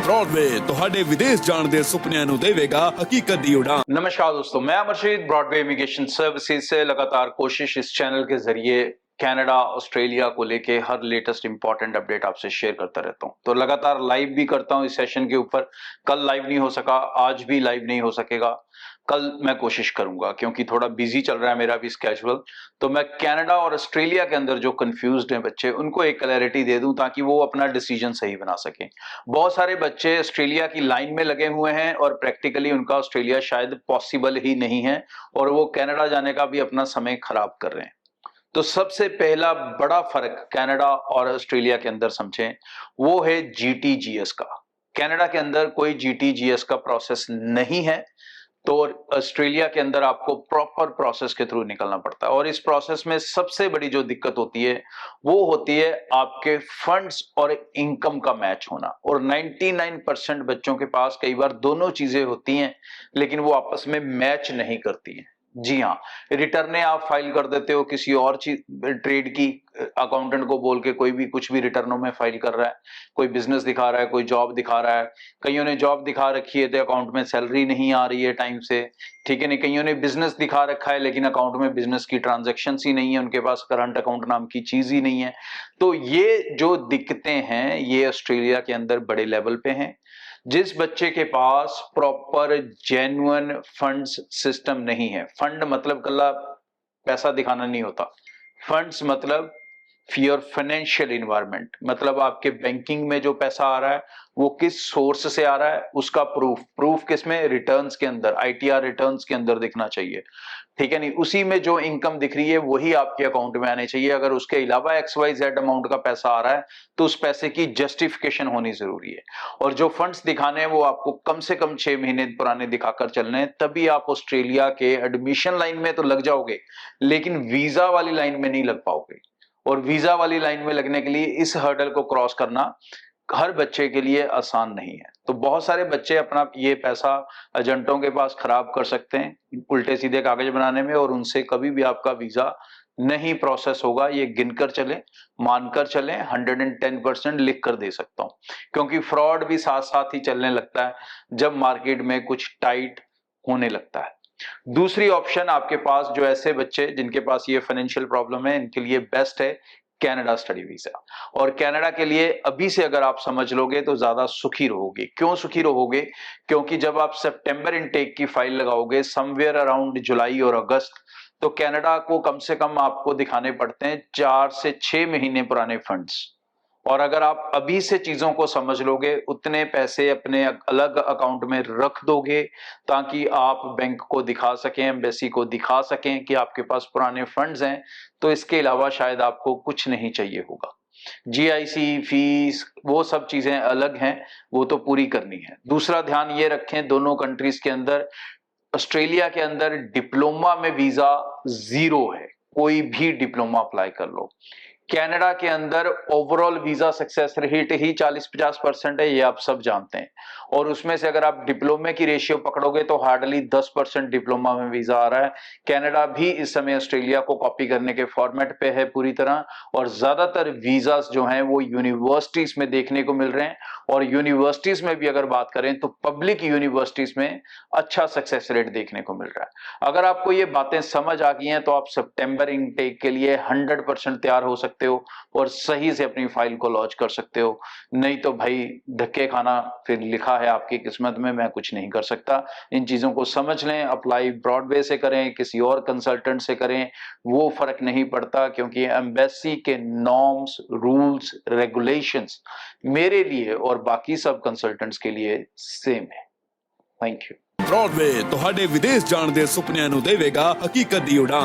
Broadway ਤੁਹਾਡੇ ਵਿਦੇਸ਼ ਜਾਣ ਦੇ ਸੁਪਨਿਆਂ ਨੂੰ ਦੇਵੇਗਾ ਹਕੀਕਤ ਦੀ ਉਡਾਨ। नमस्कार दोस्तों, मैं अमरशीद ब्रॉडवे इमिग्रेशन सर्विसेज से लगातार कोशिश इस चैनल के जरिए कनाडा ऑस्ट्रेलिया को लेके हर लेटेस्ट इंपॉर्टेंट अपडेट आपसे शेयर करता रहता हूं। तो लगातार लाइव भी करता हूं इस सेशन के ऊपर। कल लाइव नहीं हो सका, आज भी लाइव नहीं हो सकेगा, कल मैं कोशिश करूंगा क्योंकि थोड़ा बिजी चल रहा है मेरा भी स्केड्यूल। तो मैं कनाडा और ऑस्ट्रेलिया के अंदर जो कंफ्यूज्ड हैं बच्चे, उनको एक क्लैरिटी दे दूं ताकि वो अपना डिसीजन सही बना सकें। बहुत सारे बच्चे ऑस्ट्रेलिया की लाइन में लगे हुए हैं और प्रैक्टिकली उनका ऑस्ट्रेलिया शायद पॉसिबल ही नहीं है और वो कनाडा जाने का भी अपना समय खराब कर रहे हैं। तो सबसे पहला बड़ा फर्क कनाडा और ऑस्ट्रेलिया के अंदर समझें, वो है जीटीजीएस का। कनाडा के अंदर कोई जीटीजीएस का प्रोसेस नहीं है, तो ऑस्ट्रेलिया के अंदर आपको प्रॉपर प्रोसेस के थ्रू निकलना पड़ता है। और इस प्रोसेस में सबसे बड़ी जो दिक्कत होती है वो होती है आपके फंड्स और इनकम का मैच होना। और 99% बच्चों के पास कई बार दोनों चीजें होती हैं लेकिन वो आपस में मैच नहीं करती हैं। जी हाँ, रिटर्ने आप फाइल कर देते हो किसी और चीज, ट्रेड की, अकाउंटेंट को बोल के कोई भी कुछ भी रिटर्नों में फाइल कर रहा है, कोई बिजनेस दिखा रहा है, कोई जॉब दिखा रहा है। कईयों ने जॉब दिखा रखी है तो अकाउंट में सैलरी नहीं आ रही है टाइम से, ठीक है नहीं। कईयों ने बिजनेस दिखा रखा है लेकिन अकाउंट में बिजनेस की ट्रांजेक्शन ही नहीं है, उनके पास करंट अकाउंट नाम की चीज ही नहीं है। तो ये जो दिक्कतें हैं ये ऑस्ट्रेलिया के अंदर बड़े लेवल पे हैं। जिस बच्चे के पास प्रॉपर जेन्युइन फंड्स सिस्टम नहीं है, फंड मतलब कल्ला पैसा दिखाना नहीं होता, फंड्स मतलब योर फाइनेंशियल इन्वायरमेंट, मतलब आपके बैंकिंग में जो पैसा आ रहा है वो किस सोर्स से आ रहा है, उसका प्रूफ किसमें, रिटर्न्स के अंदर, आईटीआर रिटर्न्स के अंदर दिखना चाहिए, ठीक है नहीं। उसी में जो इनकम दिख रही है वही आपके अकाउंट में आने चाहिए। अगर उसके अलावा XYZ अमाउंट का पैसा आ रहा है तो उस पैसे की जस्टिफिकेशन होनी जरूरी है। और जो फंड्स दिखाने हैं वो आपको कम से कम 6 महीने पुराने दिखाकर चलने हैं, तभी आप ऑस्ट्रेलिया के एडमिशन लाइन में तो लग जाओगे लेकिन वीजा वाली लाइन में नहीं लग पाओगे। और वीजा वाली लाइन में लगने के लिए इस हर्डल को क्रॉस करना हर बच्चे के लिए आसान नहीं है। तो बहुत सारे बच्चे अपना ये पैसा एजेंटों के पास खराब कर सकते हैं उल्टे सीधे कागज बनाने में, और उनसे कभी भी आपका वीजा नहीं प्रोसेस होगा। ये गिनकर चलें, मानकर चलें, 110% लिख कर दे सकता हूं, क्योंकि फ्रॉड भी साथ साथ ही चलने लगता है जब मार्केट में कुछ टाइट होने लगता है। दूसरी ऑप्शन आपके पास, जो ऐसे बच्चे जिनके पास ये फाइनेंशियल प्रॉब्लम है, इनके लिए बेस्ट है कनाडा स्टडी वीजा। और कनाडा के लिए अभी से अगर आप समझ लोगे तो ज्यादा सुखी रहोगे। क्यों सुखी रहोगे? क्योंकि जब आप सितंबर इनटेक की फाइल लगाओगे समवेयर अराउंड जुलाई और अगस्त, तो कनाडा को कम से कम आपको दिखाने पड़ते हैं 4 से 6 महीने पुराने फंड्स। और अगर आप अभी से चीजों को समझ लोगे, उतने पैसे अपने अलग अकाउंट में रख दोगे ताकि आप बैंक को दिखा सकें, एम्बेसी को दिखा सकें कि आपके पास पुराने फंड्स हैं, तो इसके अलावा शायद आपको कुछ नहीं चाहिए होगा। GIC फीस वो सब चीजें अलग हैं, वो तो पूरी करनी है। दूसरा ध्यान ये रखें, दोनों कंट्रीज के अंदर, ऑस्ट्रेलिया के अंदर डिप्लोमा में वीजा 0 है, कोई भी डिप्लोमा अप्लाई कर लो। कनाडा के अंदर ओवरऑल वीजा सक्सेस रेट ही 40-50% है, ये आप सब जानते हैं। और उसमें से अगर आप डिप्लोमे की रेशियो पकड़ोगे तो हार्डली 10% डिप्लोमा में वीजा आ रहा है। कनाडा भी इस समय ऑस्ट्रेलिया को कॉपी करने के फॉर्मेट पे है पूरी तरह, और ज्यादातर वीजास जो हैं वो यूनिवर्सिटीज में देखने को मिल रहे हैं। और यूनिवर्सिटीज में भी अगर बात करें तो पब्लिक यूनिवर्सिटीज में अच्छा सक्सेस रेट देखने को मिल रहा है। अगर आपको ये बातें समझ आ गई हैं तो आप सितंबर इनटेक के लिए 100% तैयार हो सकते हो और सही से अपनी फाइल को लॉन्च कर सकते हो। नहीं तो भाई धक्के खाना फिर लिखा है आपकी किस्मत में, मैं कुछ नहीं कर सकता। इन चीजों को समझ लें, अप्लाई ब्रॉडवे से करें, किसी और कंसल्टेंट से करें, वो फर्क नहीं पड़ता, क्योंकि एम्बेसी के नॉर्म्स, रूल्स, रेगुलेशंस मेरे लिए और बाकी सब कंसल्टेंट्स के लिए सेम है। Thank you. ब्रॉडवे ਤੁਹਾਡੇ ਵਿਦੇਸ਼ ਜਾਣ ਦੇ ਸੁਪਨਿਆਂ ਨੂੰ ਦੇਵੇਗਾ ਹਕੀਕਤ ਦੀ ਉਡਾਨ।